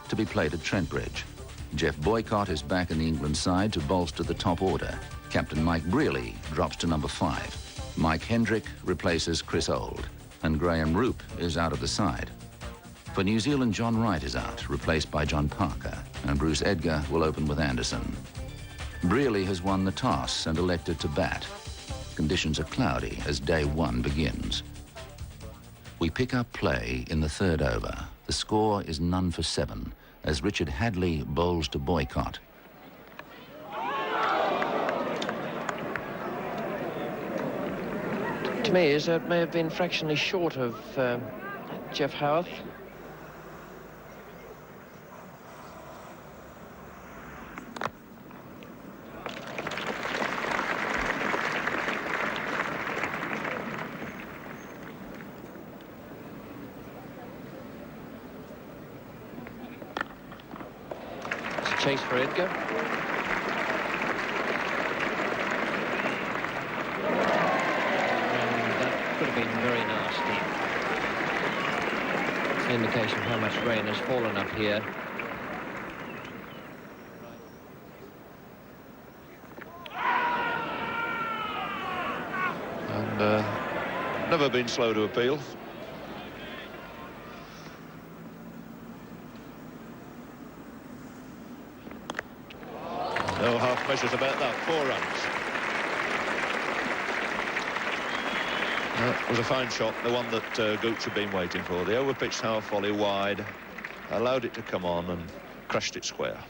to be played at Trentbridge. Jeff Boycott is back in the England side to bolster the top order. Captain Mike Brearley drops to number 5. Mike Hendrick replaces Chris Old, and Graham Roop is out of the side. For New Zealand, John Wright is out, replaced by John Parker, and Bruce Edgar will open with Anderson. Brearley has won the toss and elected to bat. Conditions are cloudy as day 1 begins. We pick up play in the 3rd over. The score is none for 7 as Richard Hadley bowls to Boycott. To me, it may have been fractionally short of Jeff Howarth. Chase for Edgar. And that could have been very nasty. It's an indication of how much rain has fallen up here. And never been slow to appeal. No half measures about that. 4 runs. That was a fine shot, the one that Gooch had been waiting for. The overpitched half volley wide, allowed it to come on and crashed it square.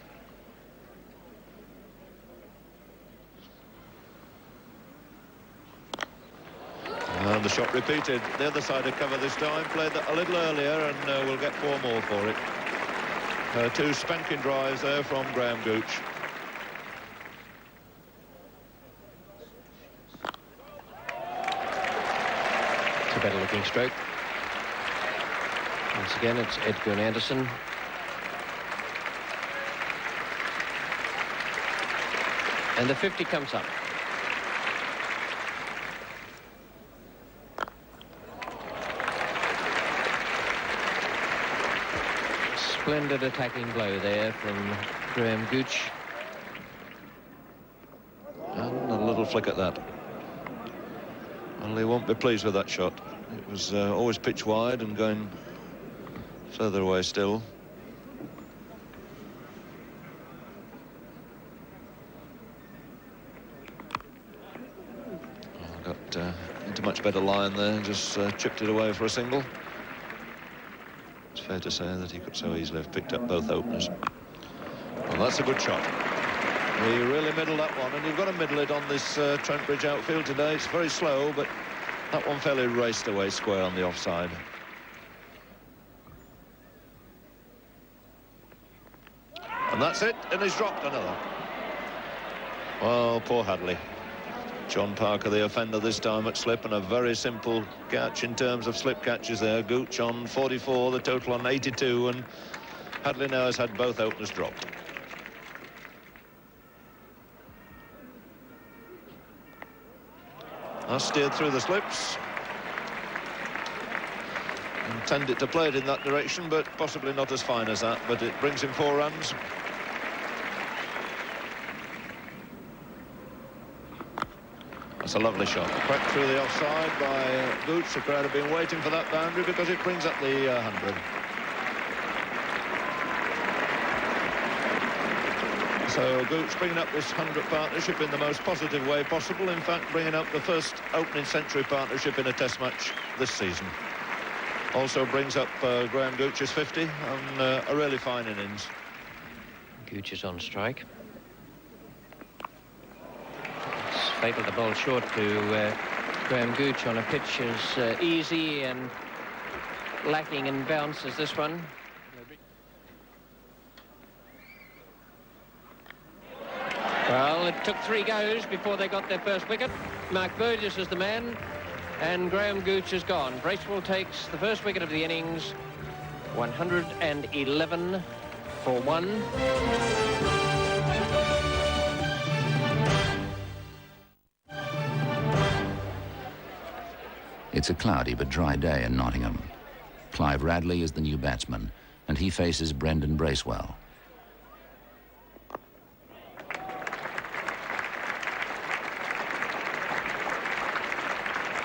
And the shot repeated. The other side of cover this time, played that a little earlier, and we'll get 4 more for it. 2 spanking drives there from Graham Gooch. A better looking stroke. Once again, it's Edgar and Anderson. And the 50 comes up. Splendid attacking blow there from Graham Gooch. And a little flick at that. Well, he won't be pleased with that shot. It was always pitch wide and going further away still. Got into much better line there, just chipped it away for a single. It's fair to say that he could so easily have picked up both openers. Well, that's a good shot. He really middled that one, and you've got to middle it on this Trentbridge outfield today. It's very slow, but that one fairly raced away square on the offside. And that's it, and he's dropped another. Well, poor Hadley. John Parker, the offender this time at slip, and a very simple catch in terms of slip catches there. Gooch on 44, the total on 82, and Hadley now has had both openers dropped. Steered through the slips. Intended to play it in that direction, but possibly not as fine as that, but it brings him 4 runs. That's a lovely shot. Cracked through the offside by Gooch. The crowd have been waiting for that boundary because it brings up the 100. So Gooch bringing up this 100 partnership in the most positive way possible. In fact, bringing up the first opening century partnership in a test match this season. Also brings up Graham Gooch's 50 on a really fine innings. Gooch is on strike. It's fatal to bowl short to Graham Gooch on a pitch as easy and lacking in bounce as this one. Well, it took 3 goes before they got their first wicket. Mark Burgess is the man, and Graham Gooch is gone. Bracewell takes the first wicket of the innings, 111 for 1. It's a cloudy but dry day in Nottingham. Clive Radley is the new batsman. and he faces Brendan Bracewell.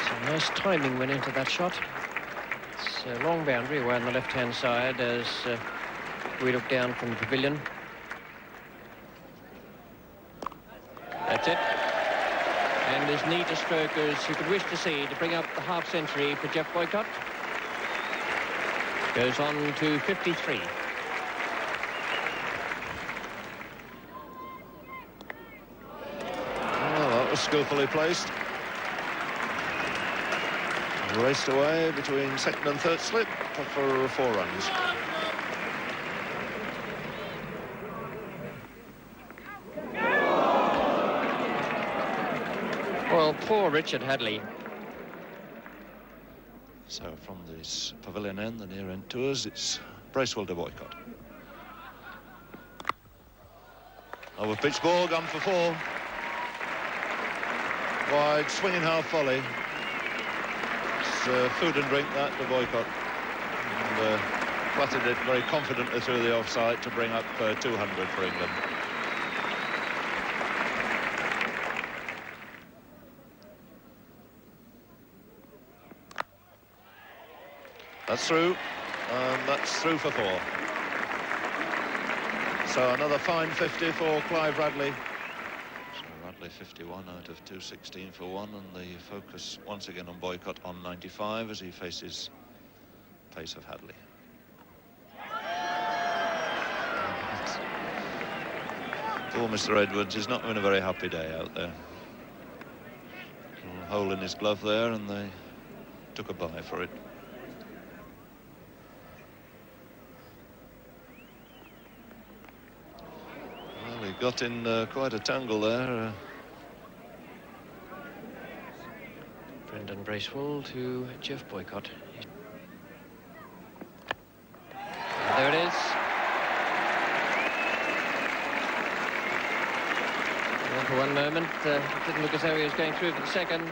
Some nice timing went into that shot. It's a long boundary away on the left-hand side as we look down from the pavilion. That's it. And as neat a stroke as you could wish to see to bring up the half-century for Geoff Boycott. Goes on to 53. Oh, that was skillfully placed. Raced away between second and third slip for 4 runs. Well, poor Richard Hadlee. So from this pavilion end, the near end tours, it's Bracewell to Boycott. Over pitch ball, gone for 4. Wide, swinging half volley. It's food and drink that to Boycott. And flattered it very confidently through the offside to bring up 200 for England. That's through, and that's through for 4. So another fine 50 for Clive Radley. So Radley 51 out of 216 for 1, and the focus once again on Boycott on 95 as he faces pace of Hadlee. Poor Mr. Edwards is not having a very happy day out there. Little hole in his glove there, and they took a bye for it. He got in quite a tangle there. Brendan Bracewell to Geoff Boycott. There it is. Well, for one moment, it didn't look as though he was going through for the second.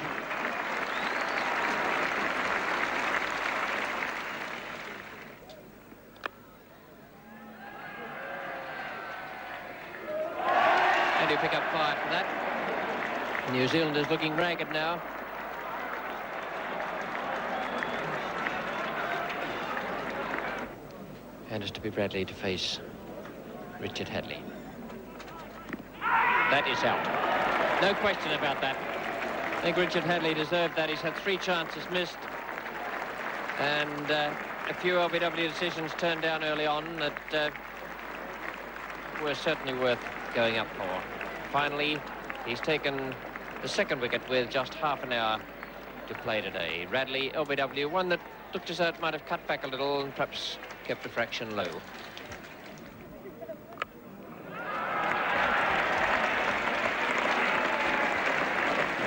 Pick up 5 for that. New Zealand is looking ragged now. And it's to be Bradley to face Richard Hadlee. That is out. No question about that. I think Richard Hadlee deserved that. He's had 3 chances missed. And a few LBW decisions turned down early on that were certainly worth going up for. Finally, he's taken the second wicket with just half an hour to play today. Radley, LBW, one that looked as though it might have cut back a little and perhaps kept the fraction low.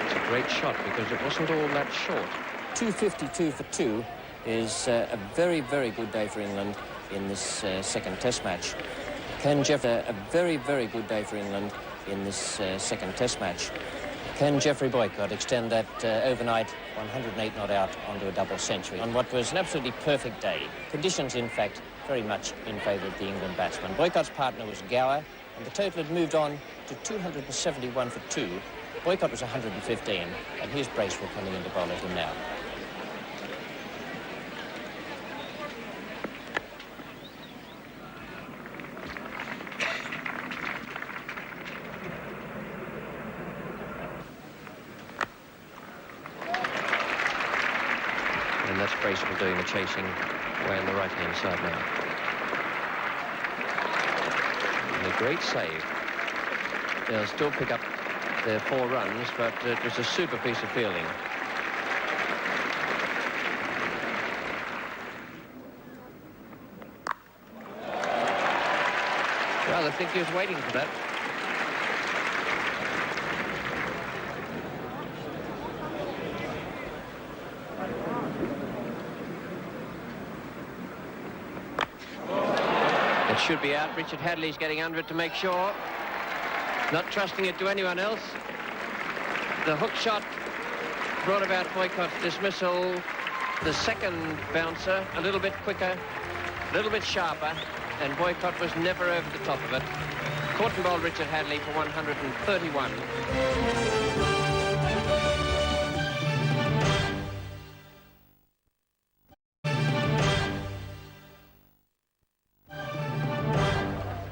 It's a great shot because it wasn't all that short. 252 for 2 is a very, very good day for England in this second Test match. Can Geoffrey, a very, very good day for England in this second Test match. Can Geoffrey Boycott extend that overnight 108 not out onto a double century on what was an absolutely perfect day? Conditions, in fact, very much in favour of the England batsman. Boycott's partner was Gower, and the total had moved on to 271 for 2. Boycott was 115, and here's Bracewell coming in to bowl at him now. And that's Bracewell doing the chasing way on the right-hand side now. And a great save. They'll still pick up their 4 runs, but it was a super piece of fielding. Well, I think he was waiting for that. It should be out. Richard Hadlee's getting under it to make sure. Not trusting it to anyone else. The hook shot brought about Boycott's dismissal. The second bouncer, a little bit quicker. A little bit sharper, and Boycott was never over the top of it. Caught and bowled Richard Hadlee for 131.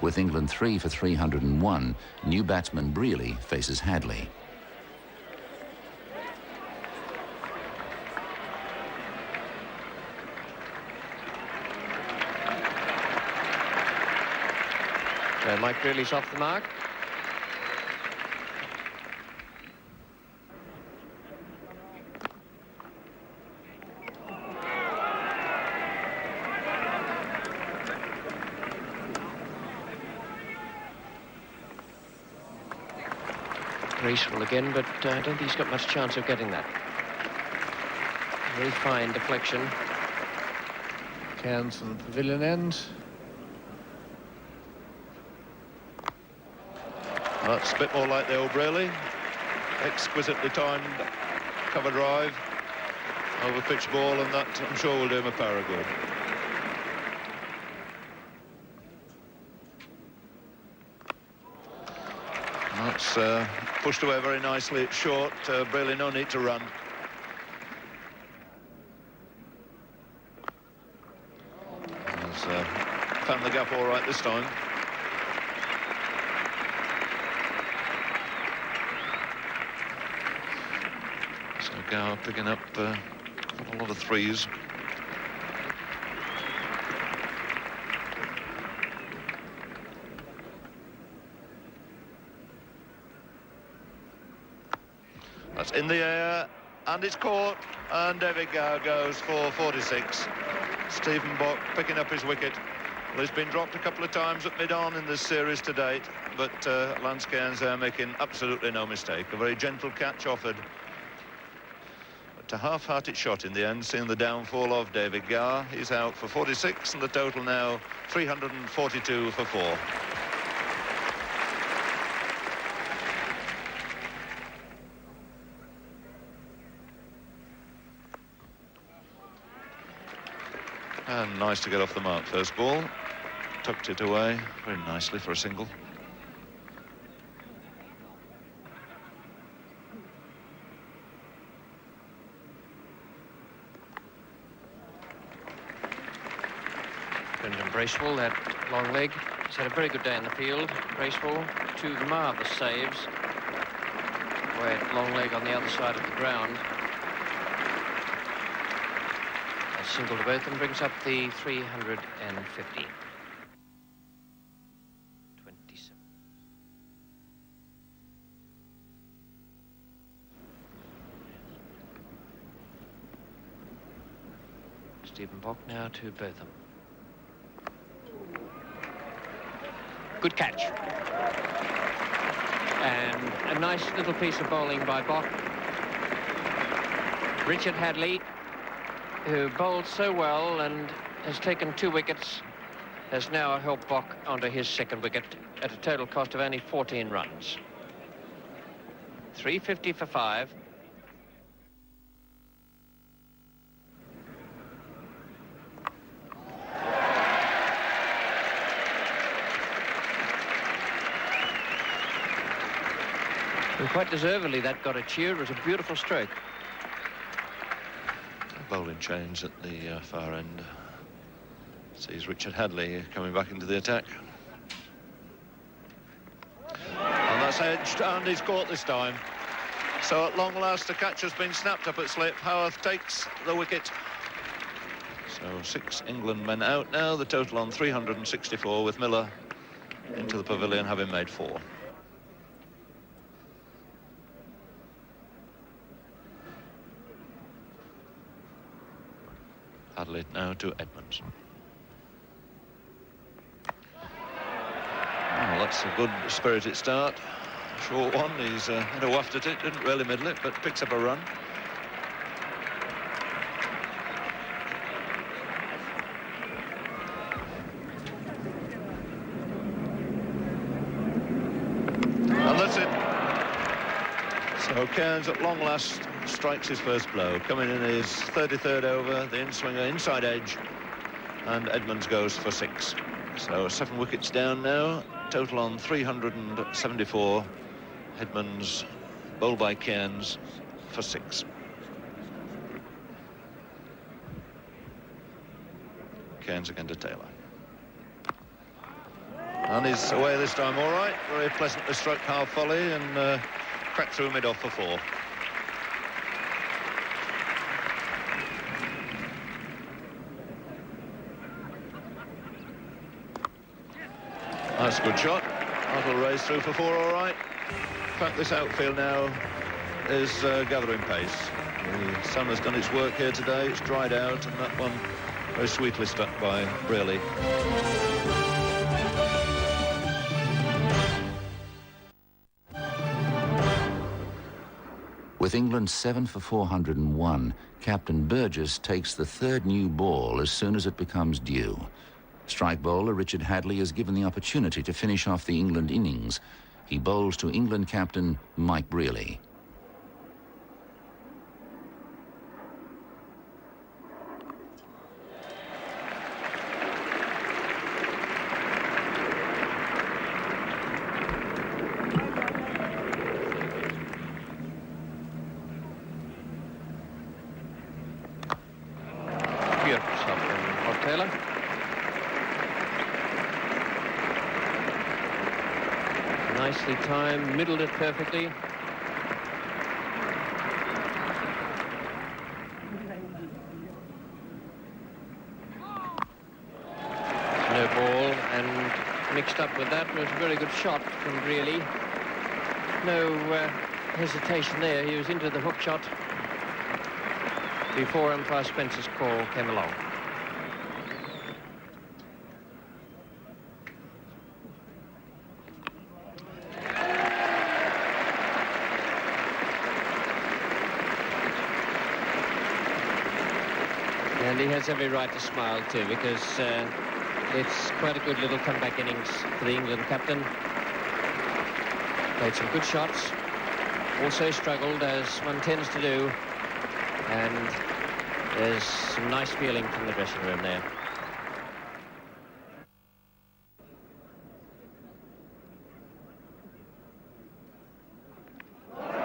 With England 3 for 301, new batsman Brearley faces Hadlee. So Mike Brearley's off the mark. Graceful again, but I don't think he's got much chance of getting that. Very fine deflection. Cairns from the pavilion end. That's a bit more like the old Brearley. Exquisitely timed cover drive over pitch ball, and that I'm sure will do him a power of good. That's pushed away very nicely. It's short. Brearley, no need to run. He's found the gap all right this time. So Gower picking up a lot of threes. That's in the air, and it's caught, and David Gower goes for 46. Stephen Bock picking up his wicket. Well, he's been dropped a couple of times at mid-on in this series to date, but Lance Cairns there making absolutely no mistake. A very gentle catch offered. But a half-hearted shot in the end, seeing the downfall of David Gower. He's out for 46, and the total now 342 for 4. And nice to get off the mark first ball. Tucked it away very nicely for a single. Brendan Bracewell, that long leg. He's had a very good day in the field. Bracewell, 2 marvellous saves. Away at long leg on the other side of the ground. A single to both and brings up the 350. 27. Stephen Bock now to Botham. Good catch. And a nice little piece of bowling by Bock. Richard Hadlee, who bowled so well and has taken 2 wickets, has now helped Bock onto his second wicket at a total cost of only 14 runs. 350 for 5. And quite deservedly, that got a cheer. It was a beautiful stroke. Bowling change at the far end. Sees Richard Hadlee coming back into the attack. And that's edged, and he's caught this time. So at long last, the catch has been snapped up at slip. Howarth takes the wicket. So 6 England men out now. The total on 364, with Miller into the pavilion having made 4. Hadlee now to Edmonds. Well, that's a good spirited start. Short one, he's had a waft at it, didn't really middle it, but picks up a run. And that's it. So Cairns at long last strikes his first blow, coming in his 33rd over, the in-swinger inside edge, and Edmonds goes for 6. So 7 wickets down now, total on 374. Edmonds, bowled by Cairns, for 6. Cairns again to Taylor. And he's away this time all right. Very pleasantly struck half volley and cracked through mid-off for 4. That's a good shot. That'll raise through for 4 all right. In fact, this outfield now is gathering pace. The sun has done its work here today. It's dried out, and that one very sweetly struck by Brearley. With England 7 for 401, Captain Burgess takes the 3rd new ball as soon as it becomes due. Strike bowler Richard Hadlee is given the opportunity to finish off the England innings. He bowls to England captain Mike Brearley. Beautiful shot from Rod Taylor. Nicely timed, middled it perfectly. No ball, and mixed up with that was a very good shot from Brearley. No hesitation there. He was into the hook shot before umpire Spencer's call came along. And he has every right to smile too, because it's quite a good little comeback innings for the England captain. Played some good shots, also struggled as one tends to do, and there's some nice feeling from the dressing room there.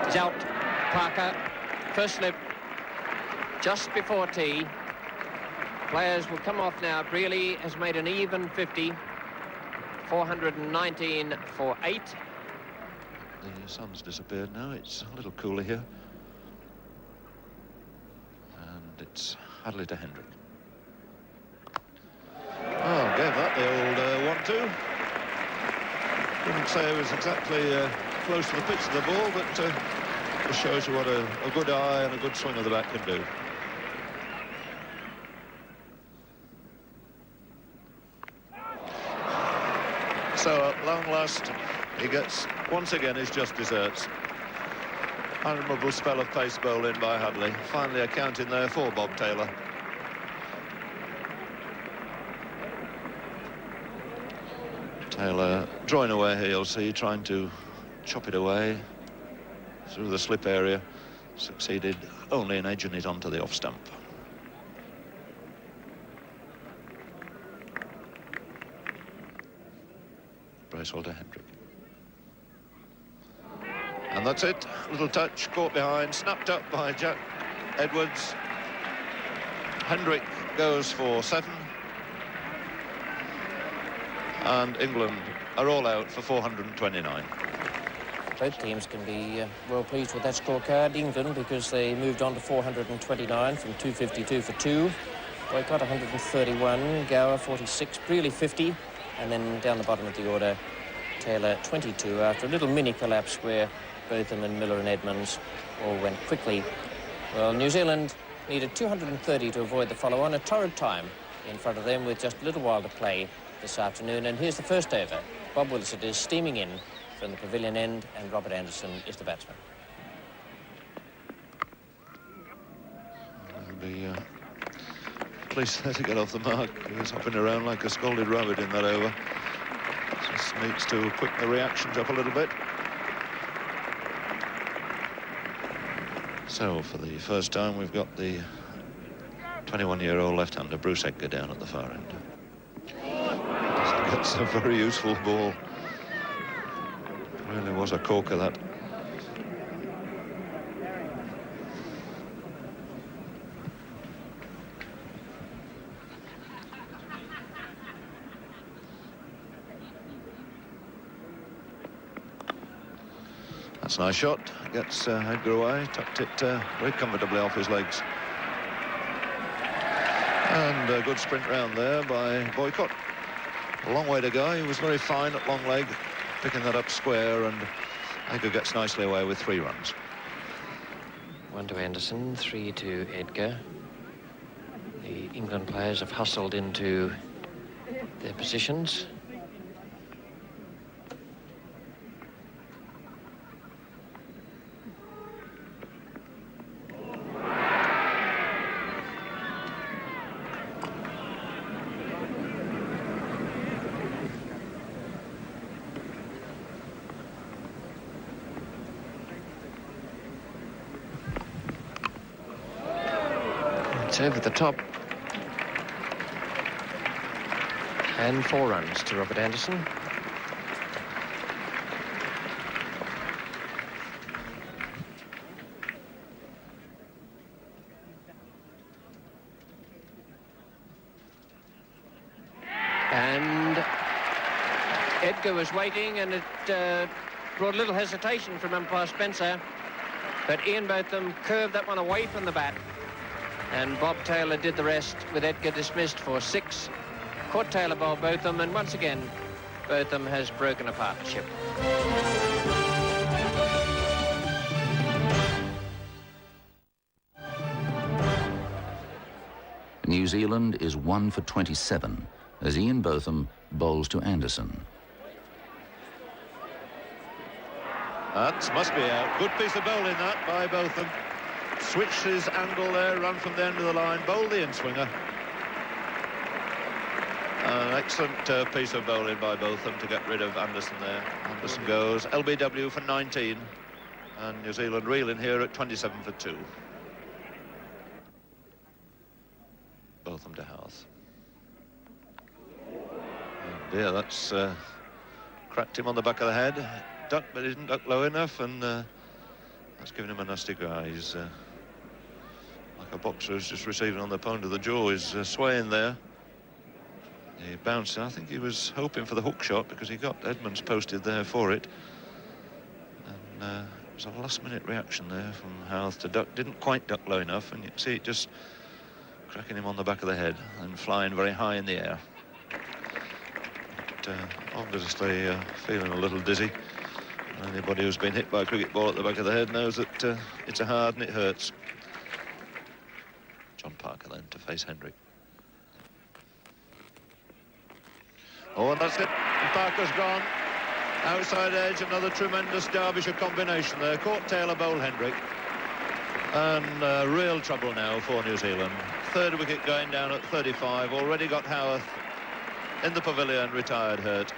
He's out, Parker, first slip, just before tea. Players will come off now. Brearley has made an even 50. 419 for 8. The sun's disappeared now. It's a little cooler here. And it's Hadlee to Hendrick. Oh, gave that the old 1-2. Couldn't say it was exactly close to the pitch of the ball, but it shows you what a good eye and a good swing of the bat can do. So at long last, he gets, once again, his just desserts. Admirable spell of pace bowling by Hadlee. Finally a count in there for Bob Taylor. Taylor drawing away here, you'll see, trying to chop it away through the slip area. Succeeded only in edging it onto the off stump. Bracewell to Hendrick. And that's it. Little touch, caught behind, snapped up by Jack Edwards. Hendrick goes for 7. And England are all out for 429. Both teams can be well pleased with that scorecard. England, because they moved on to 429 from 252 for 2. Boycott 131, Gower 46, Brearley 50. And then down the bottom of the order, Taylor 22, after a little mini collapse where Botham and Miller and Edmonds all went quickly. Well, New Zealand needed 230 to avoid the follow-on, a torrid time in front of them with just a little while to play this afternoon. And here's the first over. Bob Willis is steaming in from the pavilion end, and Robert Anderson is the batsman. There'll be pleased there to get off the mark. He was hopping around like a scalded rabbit in that over. Just needs to quicken the reactions up a little bit. So for the first time we've got the 21-year-old left-hander Bruce Edgar down at the far end. That's a very useful ball. Really was a corker, that. That's a nice shot. Gets Edgar away, tucked it very comfortably off his legs. And a good sprint round there by Boycott. A long way to go. He was very fine at long leg, picking that up square, and Edgar gets nicely away with 3 runs. 1 to Anderson, 3 to Edgar. The England players have hustled into their positions. It's over the top. And 4 runs to Robert Anderson. And Edgar was waiting, and it brought a little hesitation from umpire Spencer. But Ian Botham curved that one away from the bat. And Bob Taylor did the rest, with Edgar dismissed for 6. Caught Taylor bowled Botham, and once again, Botham has broken a partnership. New Zealand is 1 for 27 as Ian Botham bowls to Anderson. That must be out. Good piece of bowling that by Botham. Switched his angle there, run from the end of the line, bowled the in-swinger. An excellent piece of bowling by Botham to get rid of Anderson there. Anderson goes LBW for 19, and New Zealand reeling here at 27 for 2. Botham to Howth. Oh dear, that's cracked him on the back of the head. Ducked, but he didn't duck low enough, and that's given him a nasty cry. He's like a boxer who's just receiving on the pound of the jaw. He's swaying there. He bounced. I think he was hoping for the hook shot because he got Edmonds posted there for it. And it was a last-minute reaction there from Howth to duck. Didn't quite duck low enough, and you can see it just cracking him on the back of the head and flying very high in the air. But, obviously feeling a little dizzy. Anybody who's been hit by a cricket ball at the back of the head knows that it's a hard and it hurts. John Parker then to face Hendrick. Oh, and that's it. And Parker's gone. Outside edge, another tremendous Derbyshire combination there. Caught Taylor, bowled Hendrick. And real trouble now for New Zealand. 3rd wicket going down at 35. Already got Howth in the pavilion, retired hurt.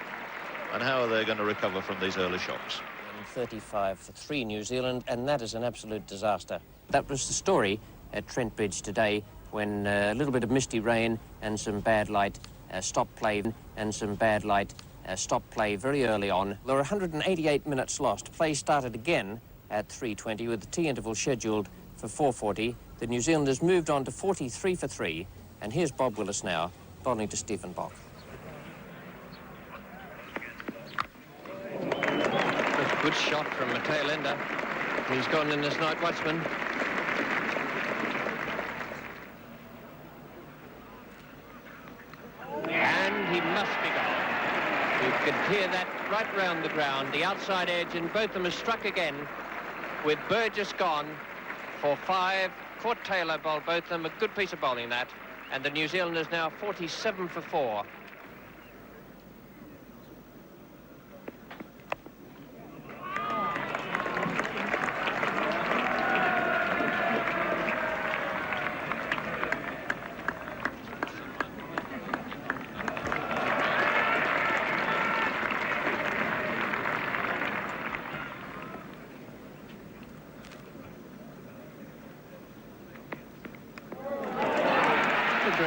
And how are they going to recover from these early shocks? 35 for 3 New Zealand, and that is an absolute disaster. That was the story at Trent Bridge today, when a little bit of misty rain and some bad light stopped play, and some bad light stopped play very early on. There were 188 minutes lost. Play started again at 3:20 with the tea interval scheduled for 4:40. The New Zealanders moved on to 43 for 3, and here's Bob Willis now, bowling to Stephen Bok. Good shot from a tail ender. He's gone in as night watchman. And he must be gone. You could hear that right round the ground, the outside edge, and Botham has struck again with Burgess gone for 5. Caught Taylor, bowled Botham, a good piece of bowling that. And the New Zealanders now 47 for 4.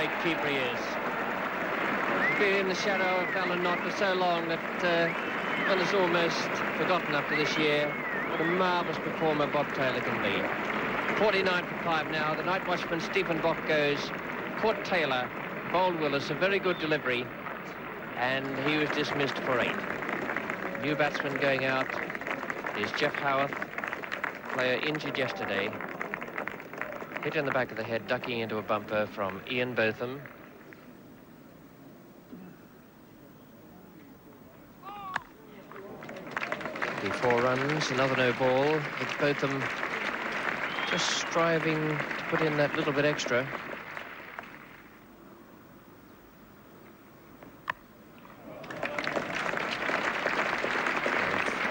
great keeper he is. He's been in the shadow of Alan Knott for so long that one is almost forgotten after this year what a marvellous performer Bob Taylor can be. 49 for 5 now. The night watchman Stephen Bock goes, caught Taylor, bowled Willis, a very good delivery, and he was dismissed for 8. New batsman going out is Jeff Howarth, player injured yesterday. Hit in the back of the head, ducking into a bumper from Ian Botham. The 4 runs, another no ball, with Botham just striving to put in that little bit extra.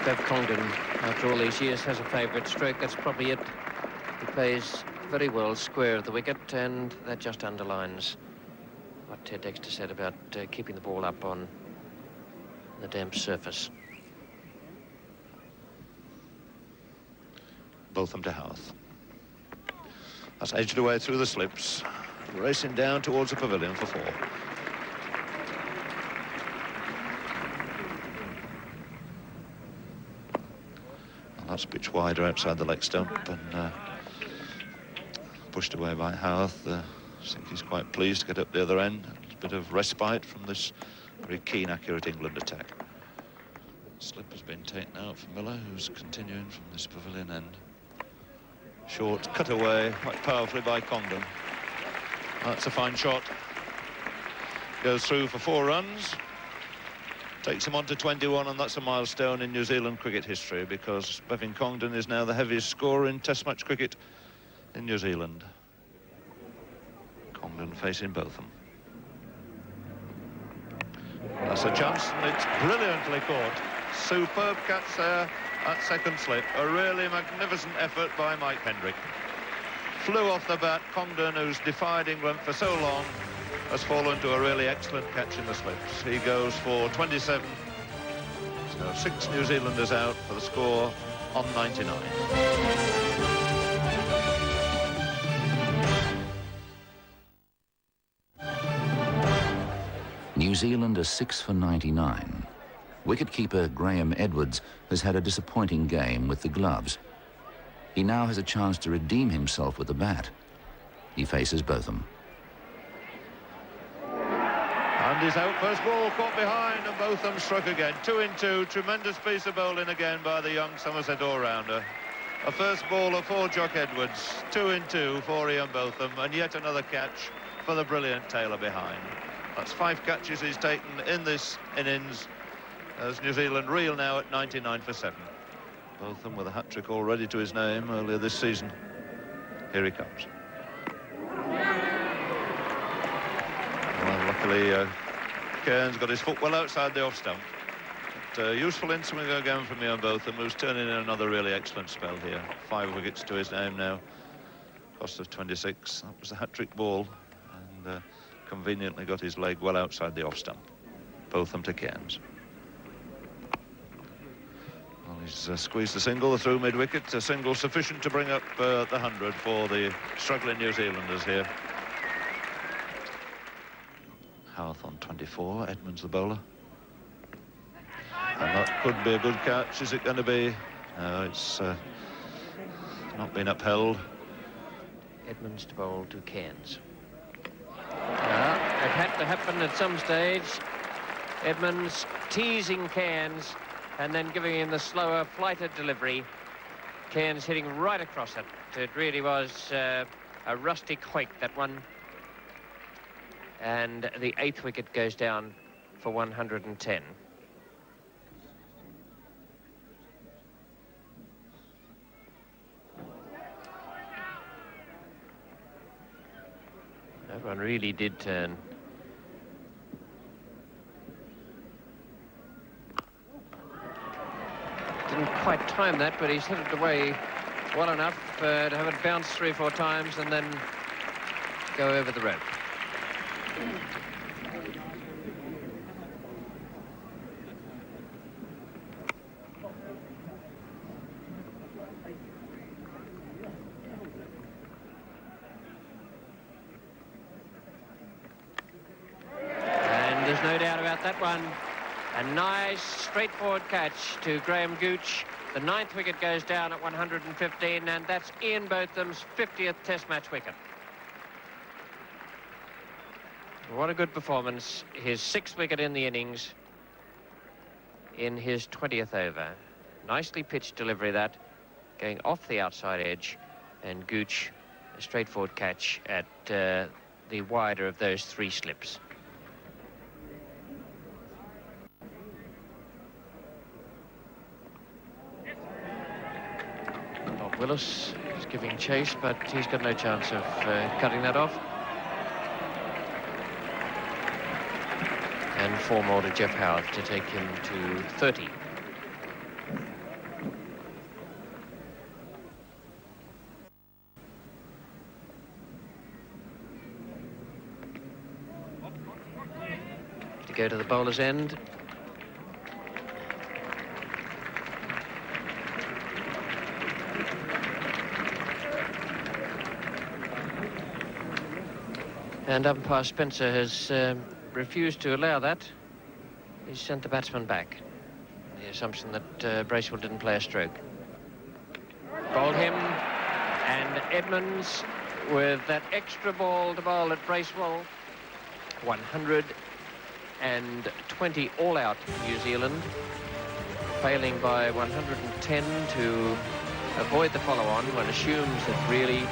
Bev Congdon, after all these years, has a favourite stroke. That's probably it. He plays very well square of the wicket, and that just underlines what Ted Dexter said about keeping the ball up on the damp surface. Botham to Howarth. That's edged away through the slips, racing down towards the pavilion for 4. And that's pitched wider outside the leg stump and pushed away by Howarth. I think he's quite pleased to get up the other end. A bit of respite from this very keen, accurate England attack. Slip has been taken out for Miller, who's continuing from this pavilion end. Short, cut away quite powerfully by Congdon. That's a fine shot. Goes through for 4 runs. Takes him on to 21, and that's a milestone in New Zealand cricket history, because Bevan Congdon is now the heaviest scorer in Test match cricket in New Zealand. Congdon facing Botham. That's a chance, and it's brilliantly caught. Superb catch there at second slip. A really magnificent effort by Mike Hendrick. Flew off the bat. Congdon, who's defied England for so long, has fallen to a really excellent catch in the slips. He goes for 27. So 6 New Zealanders out for the score on 99. New Zealand are 6 for 99. Wicketkeeper Graham Edwards has had a disappointing game with the gloves. He now has a chance to redeem himself with the bat. He faces Botham. And his out first ball caught behind, and Botham struck again. 2 in 2. Tremendous piece of bowling again by the young Somerset all-rounder. A first ball for Jock Edwards. 2 in 2 for Ian Botham, and yet another catch for the brilliant Taylor behind. That's 5 catches he's taken in this innings, as New Zealand reel now at 99 for 7. Botham with a hat-trick already to his name earlier this season. Here he comes. Well, luckily, Cairns got his foot well outside the off-stump. Useful in-swing again from Ian Botham, who's turning in another really excellent spell here. 5 wickets to his name now. Cost of 26. That was a hat-trick ball, and conveniently got his leg well outside the off-stump. Botham to Cairns. Well, he's squeezed the single through mid-wicket. A single sufficient to bring up the 100 for the struggling New Zealanders here. Howarth on 24, Edmonds the bowler. And that could be a good catch. Is it going to be? No, it's not been upheld. Edmonds to bowl to Cairns. It had to happen at some stage. Edmonds teasing Cairns and then giving him the slower, flighted delivery. Cairns hitting right across it. It really was a rusty quake, that one. And the 8th wicket goes down for 110. That one really did turn. Didn't quite time that, but he's hit it away well enough to have it bounce 3 or 4 times and then go over the rope. about that one. A nice straightforward catch to Graham Gooch. The 9th wicket goes down at 115, and that's Ian Botham's 50th Test match wicket. What a good performance. His 6th wicket in the innings in his 20th over. Nicely pitched delivery, that, going off the outside edge, and Gooch, a straightforward catch at the wider of those 3 slips. Bob Willis is giving chase, but he's got no chance of cutting that off. And 4 more to Jeff Howarth to take him to 30. To go to the bowler's end. And umpire Spencer has refused to allow that. He's sent the batsman back. The assumption that Bracewell didn't play a stroke. Bowled him, and Edmonds with that extra ball to bowl at Bracewell. 120 all out New Zealand, failing by 110 to avoid the follow-on. One assumes that really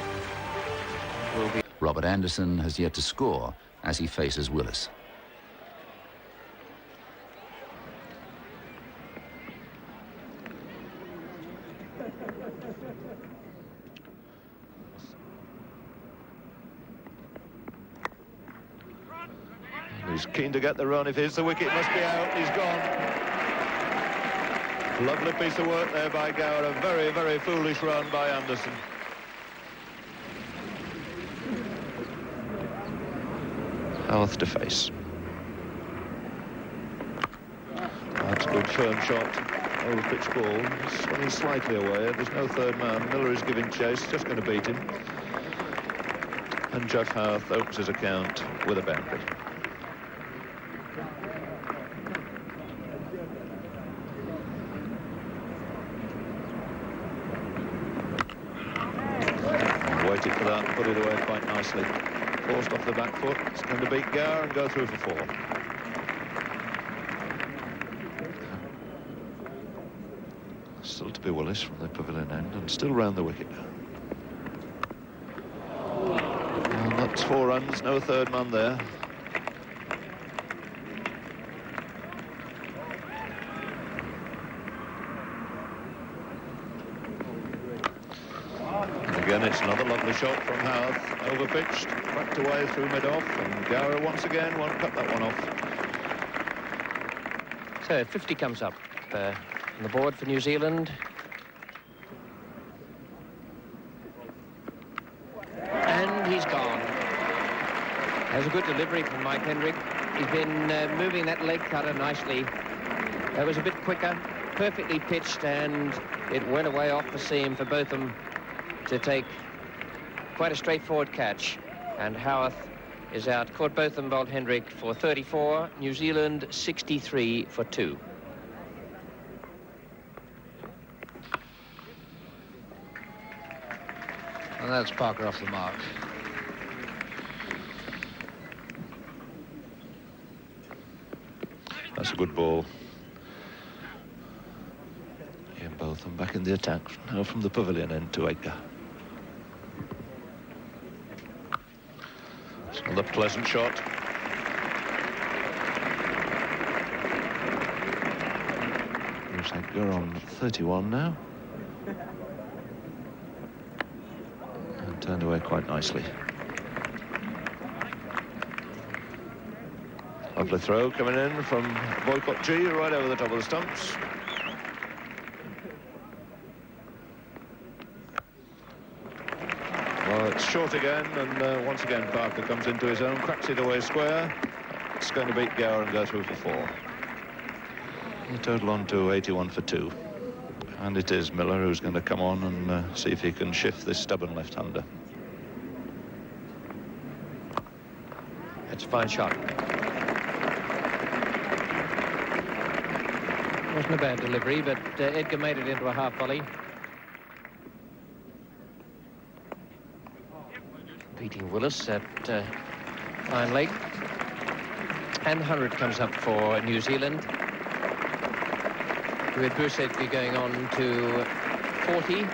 will be... Robert Anderson has yet to score as he faces Willis. He's keen to get the run. If it's the wicket, must be out. He's gone. Lovely piece of work there by Gower. A very, very foolish run by Anderson. Howarth to face. That's a good firm shot. Over pitch ball. Swinging slightly away. There's no third man. Miller is giving chase. Just going to beat him. And Jeff Howarth opens his account with a boundary. Waited for that and put it away quite nicely. Forced off the back foot. It's going to beat Gower and go through for 4. Still to be Willis from the pavilion end, and still round the wicket. And that's 4 runs, no third man there. Again, it's another lovely shot from Howarth, overpitched, cracked away through mid-off, and Gower once again won't cut that one off. So 50 comes up on the board for New Zealand. And he's gone. There's a good delivery from Mike Hendrick. He's been moving that leg cutter nicely. That was a bit quicker, perfectly pitched, and it went away off the seam for Botham to take quite a straightforward catch. And Howarth is out. Caught Botham, bowled Hendrick for 34. New Zealand 63 for 2. And that's Parker off the mark. That's a good ball. Ian Botham back in the attack now from the pavilion end to Edgar. It's another pleasant shot. Here's Edgar on 31 now. And turned away quite nicely. Lovely throw coming in from Boycott G right over the top of the stumps. Well, it's short again, and once again Parker comes into his own, cracks it away square. It's going to beat Gower and go through for 4. The total on to 81 for 2. And it is Miller who's going to come on and see if he can shift this stubborn left-hander. That's a fine shot. Wasn't a bad delivery, but Edgar made it into a half volley. Beating Willis at Iron Lake. And 100 comes up for New Zealand. With Bruce Edgar going on to 40.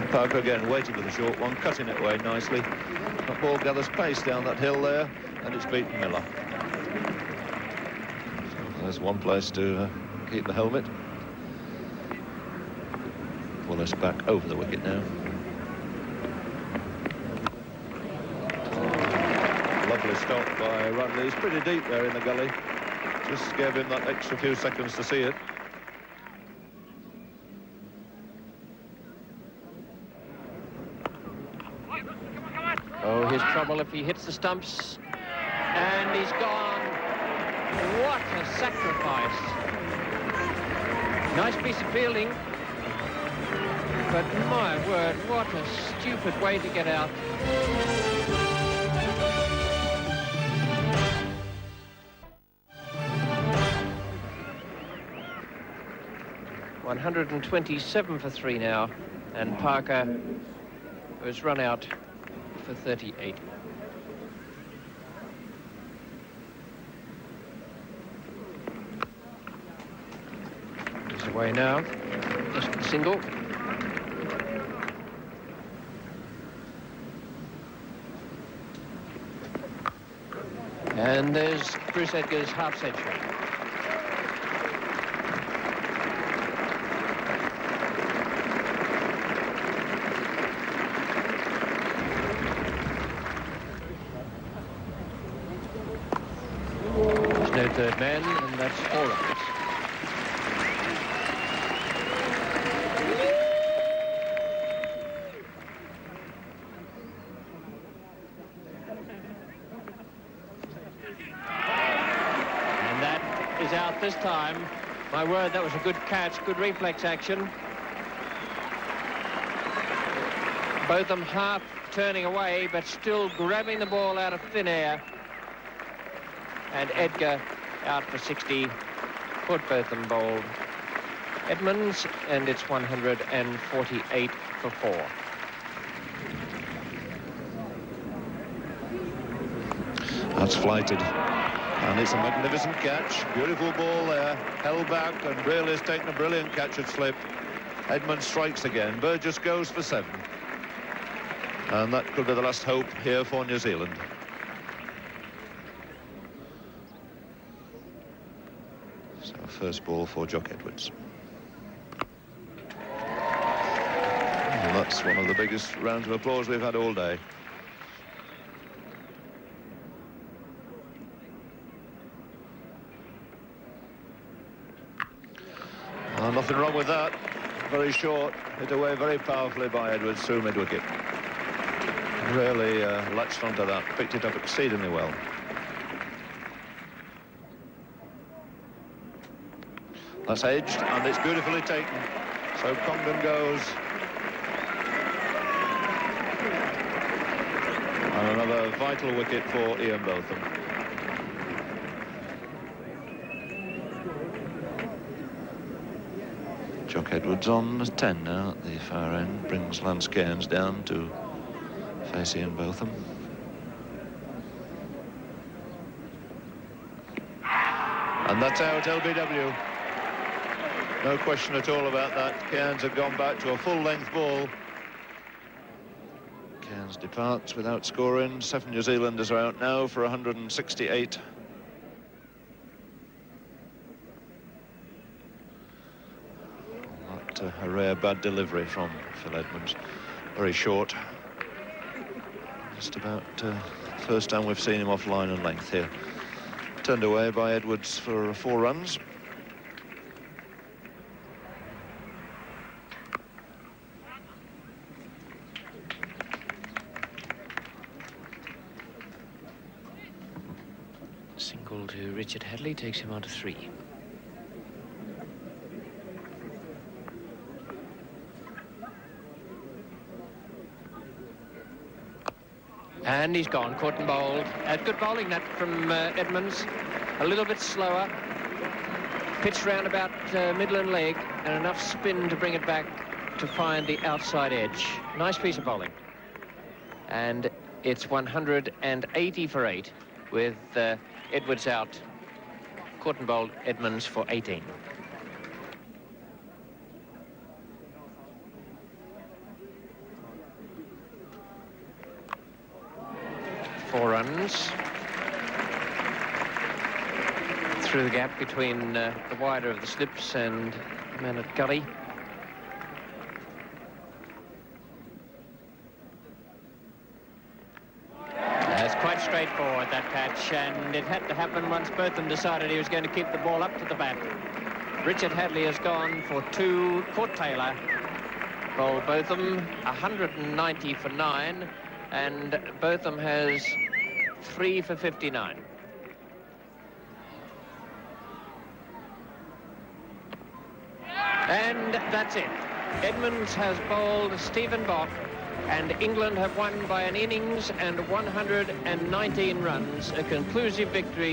Parker again waiting for the short one, cutting it away nicely. That ball gathers pace down that hill there, and it's beaten Miller. So there's one place to keep the helmet. Wallace back over the wicket now. Lovely stop by Radley. He's pretty deep there in the gully. Just gave him that extra few seconds to see it. Oh, here's trouble if he hits the stumps. And he's gone. What a sacrifice. Nice piece of fielding. But my word, what a stupid way to get out. $127 for 3 now, and Parker was run out for 38. He's away now, just the single. And there's Bruce Edgar's half century. There's no third man, and that's 4 runs. Out this time. My word, that was a good catch, good reflex action. Both of them half turning away, but still grabbing the ball out of thin air. And Edgar out for 60. Put both of them bowled. Edmonds, and it's 148 for 4. That's flighted. And it's a magnificent catch. Beautiful ball there. Held back, and Braille has taken a brilliant catch at slip. Edmund strikes again. Burgess goes for 7. And that could be the last hope here for New Zealand. So first ball for Jock Edwards. And that's one of the biggest rounds of applause we've had all day. Nothing wrong with that. Very short, hit away very powerfully by Edwards through mid-wicket. Really latched onto that, picked it up exceedingly well. That's edged, and it's beautifully taken. So Congdon goes. And another vital wicket for Ian Botham. Jock Edwards on 10 now at the far end, brings Lance Cairns down to face Ian Botham. And that's out, LBW. No question at all about that. Cairns had gone back to a full-length ball. Cairns departs without scoring. 7 New Zealanders are out now for 168. A rare bad delivery from Phil Edmonds. Very short. Just about first time we've seen him off line and length here. Turned away by Edwards for 4 runs. Single to Richard Hadley takes him on to 3. And he's gone, caught and bowled. Good bowling that from Edmonds. A little bit slower. Pitched round about middle leg, and enough spin to bring it back to find the outside edge. Nice piece of bowling. And it's 180 for 8 with Edwards out. Caught and bowled Edmonds for 18. Four runs through the gap between the wider of the slips and the man at Gully. It's quite straightforward, that catch, and it had to happen once Botham decided he was going to keep the ball up to the bat. Richard Hadlee has gone for 2, caught Taylor, bowled Botham, 190 for 9, and Botham has 3 for 59. And that's it. Edmonds has bowled Stephen Bott, and England have won by an innings and 119 runs, a conclusive victory